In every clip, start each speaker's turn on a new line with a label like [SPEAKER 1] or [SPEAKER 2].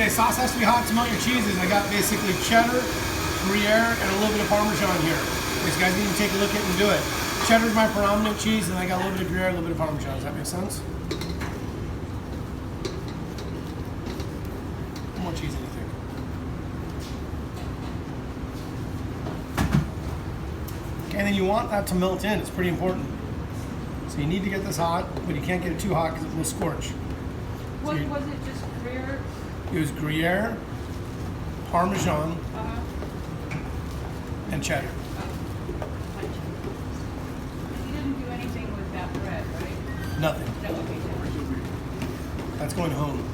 [SPEAKER 1] Okay, sauce has to be hot to melt your cheeses. I got basically cheddar, Gruyere, and a little bit of Parmesan here. These guys need to take a look at it and do it. Cheddar is my predominant cheese, and I got a little bit of Gruyere, a little bit of Parmesan. Does that make sense? How more cheese than you think? Okay, and then you want that to melt in. It's pretty important. So you need to get this hot, but you can't get it too hot because it will scorch.
[SPEAKER 2] What so was it? Just Gruyere?
[SPEAKER 1] It was Gruyere, Parmesan, and cheddar.
[SPEAKER 2] You didn't do anything with that bread, right?
[SPEAKER 1] Nothing.
[SPEAKER 2] No, okay.
[SPEAKER 1] That's going home.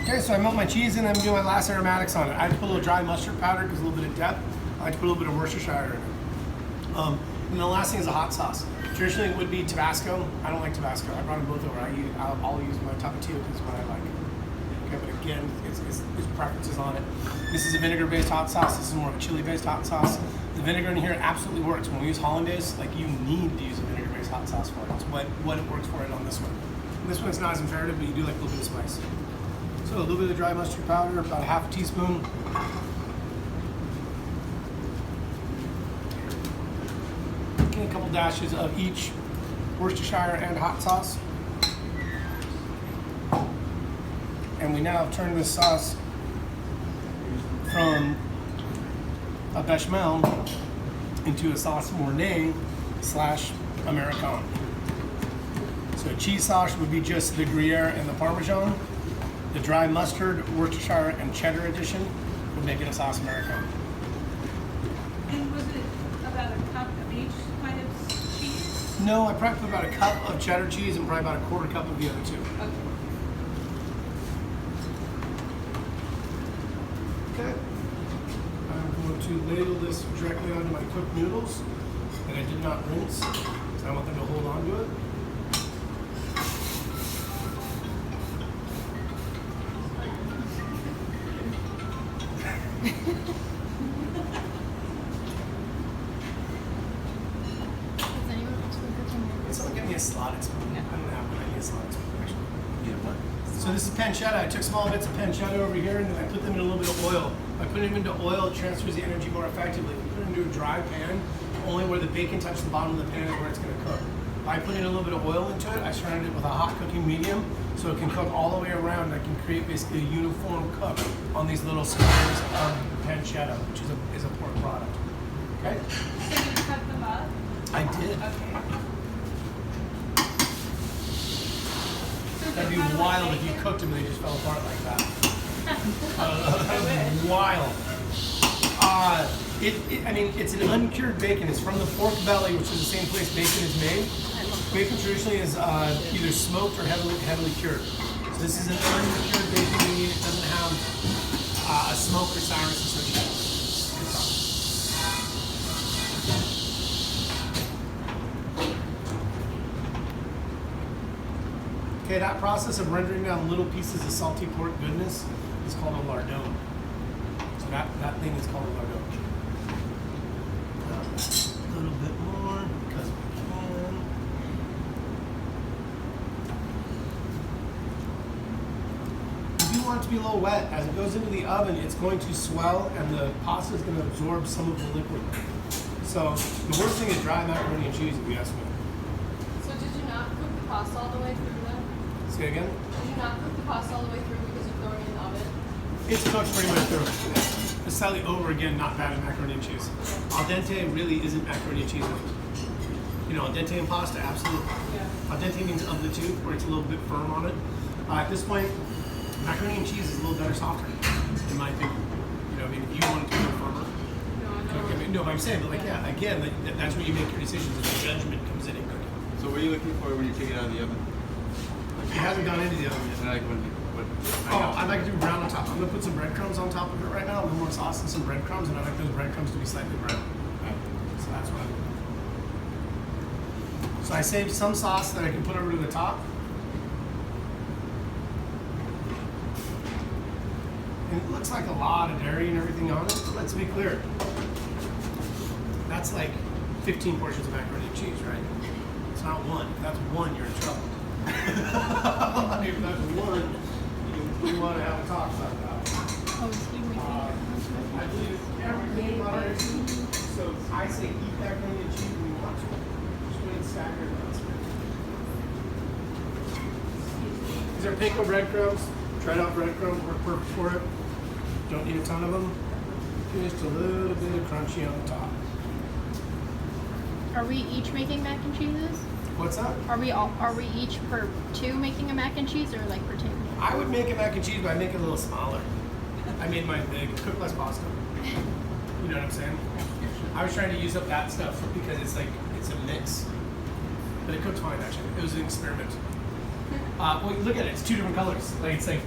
[SPEAKER 1] Okay, so I melt my cheese and I'm doing my last aromatics on it. I have to put a little dry mustard powder because a little bit of depth. I like to put a little bit of Worcestershire in it. And the last thing is a hot sauce. Traditionally it would be Tabasco. I don't like Tabasco. I brought them both over. I'll use my Tapatio because it's what I like. Okay, but again, it's preferences on it. This is a vinegar-based hot sauce. This is more of a chili-based hot sauce. The vinegar in here absolutely works. When we use hollandaise, like you need to use a vinegar-based hot sauce for it. It's what it works for it on this one. And this one is not as imperative, but you do like a little bit of spice. So a little bit of dry mustard powder, about a half a teaspoon. A couple dashes of each Worcestershire and hot sauce. And we now have turned this sauce from a bechamel into a sauce mornay / Americano. So a cheese sauce would be just the Gruyere and the Parmesan. The dry mustard, Worcestershire, and cheddar addition would make it a sauce Americano.
[SPEAKER 2] And was it about a cup of each kind of cheese?
[SPEAKER 1] No, I probably put about a cup of cheddar cheese and probably about a quarter cup of the other two.
[SPEAKER 2] Okay.
[SPEAKER 1] Okay. I'm going to ladle this directly onto my cooked noodles that I did not rinse, so I want them to hold on to it. Someone give me a slotted spoon. I don't have one. I need a slotted spoon, actually.
[SPEAKER 3] Yeah, what?
[SPEAKER 1] So this is pancetta. I took small bits of pancetta over here and then I put them in a little bit of oil. By putting them into oil, it transfers the energy more effectively. If you put it into a dry pan, only where the bacon touches the bottom of the pan is where it's going to cook. By putting a little bit of oil into it, I surrounded it with a hot cooking medium so it can cook all the way around. I can create basically a uniform cook on these little squares of pancetta, which is a pork product. Okay?
[SPEAKER 2] So you cut them up?
[SPEAKER 1] I did.
[SPEAKER 2] Okay.
[SPEAKER 1] That'd be wild if you cooked them and they just fell apart like that. That would be wild. I mean, it's an uncured bacon. It's from the pork belly, which is the same place bacon is made. Bacon traditionally is either smoked or heavily cured. So this is an uncured bacon, meaning it doesn't have a smoke or sourness associated. Okay, that process of rendering down little pieces of salty pork goodness is called a lardon. So that thing is called a lardon. A little bit more because we can. You do want it to be a little wet. As it goes into the oven, it's going to swell and the pasta is going to absorb some of the liquid. So the worst thing is dry macaroni and cheese, if you ask me.
[SPEAKER 4] So did you not cook the pasta all the way through then?
[SPEAKER 1] Say again?
[SPEAKER 4] Did you not cook the pasta all the way through because you're throwing it in the oven?
[SPEAKER 1] It's cooked pretty much through. It's slightly over again, not bad at macaroni and cheese. Al dente really isn't macaroni and cheese. You know, al dente and pasta, absolutely.
[SPEAKER 4] Yeah.
[SPEAKER 1] Al dente means of the tooth, where it's a little bit firm on it. At this point, macaroni and cheese is a little better softer, in my opinion. You know, I mean, if you want it to be firmer, no, but I'm saying, but like, yeah, again, that's where you make your decisions. The judgment comes in cooking.
[SPEAKER 3] So what are you looking for when you take it out of the oven?
[SPEAKER 1] It hasn't gone into the oven yet.
[SPEAKER 3] Like what?
[SPEAKER 1] I'd like to do brown on top. I'm gonna put some breadcrumbs on top of it right now, a little more sauce and some breadcrumbs, and I like those breadcrumbs to be slightly brown. So that's what I'm doing. So I saved some sauce that I can put over to the top. And it looks like a lot of dairy and everything on it, but let's be clear. That's like 15 portions of macaroni and cheese, right? It's not one. If that's one, you're in trouble. If that's one, we want to have a talk about that.
[SPEAKER 2] Oh, is he making
[SPEAKER 1] I believe it's everything in moderation. So I say eat macaroni and cheese when you want to. Just wait and stagger those. These are panko breadcrumbs. Dried out breadcrumbs work perfect for it. Don't need a ton of them. Just a little bit of crunchy on the top.
[SPEAKER 5] Are we each making mac and cheeses?
[SPEAKER 1] What's that?
[SPEAKER 5] Are we each per two making a mac and cheese or like per two?
[SPEAKER 1] I would make a mac and cheese, but I make it a little smaller. I made mine big. Cook less pasta. You know what I'm saying? I was trying to use up that stuff because it's like it's a mix, but it cooked fine actually. It was an experiment. Well, look at it. It's two different colors. Like it's like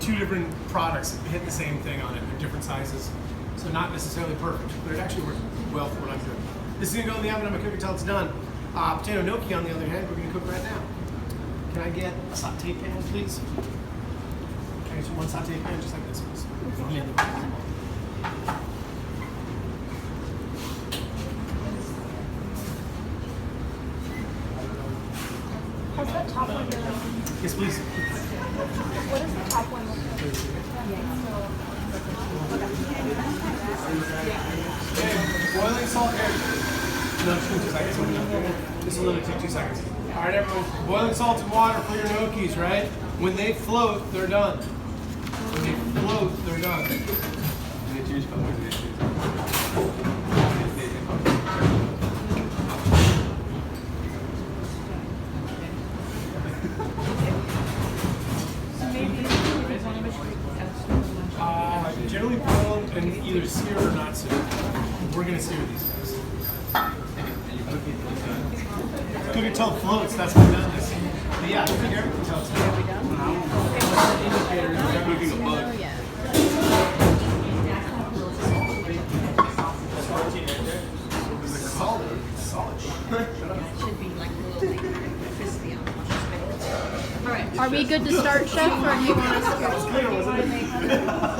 [SPEAKER 1] two different products hit the same thing on it. They're different sizes, so not necessarily perfect, but it actually worked well for what I'm doing. This is gonna go in the oven. I'm gonna cook it till it's done. Potato gnocchi, on the other hand, we're gonna cook right now. Can I get a saute pan, please? Can I get one saute pan just like this, please?
[SPEAKER 5] How's that top one doing?
[SPEAKER 1] Yes, please.
[SPEAKER 5] What does the top one look like?
[SPEAKER 1] Boiling salt here. No, just 2 seconds. Just a little, take 2 seconds. All right, everyone. Boiling salt and water for your gnocchis, right? When they float, they're done. When they float, they're done.
[SPEAKER 3] They change colors. They change
[SPEAKER 1] Generally boiled and either sear or not sear. We're gonna sear these guys. Cook it till it floats. That's what we've done this. But yeah, cook everything till it's done. Are we done? Indicators. They're cooking a bug.
[SPEAKER 5] Oh yeah.
[SPEAKER 1] Solid. Solid. Shut up.
[SPEAKER 6] Should be like a little like crispy on the
[SPEAKER 5] All right. Are we good to start, chef, or do you want us to?
[SPEAKER 1] That was clear, wasn't it?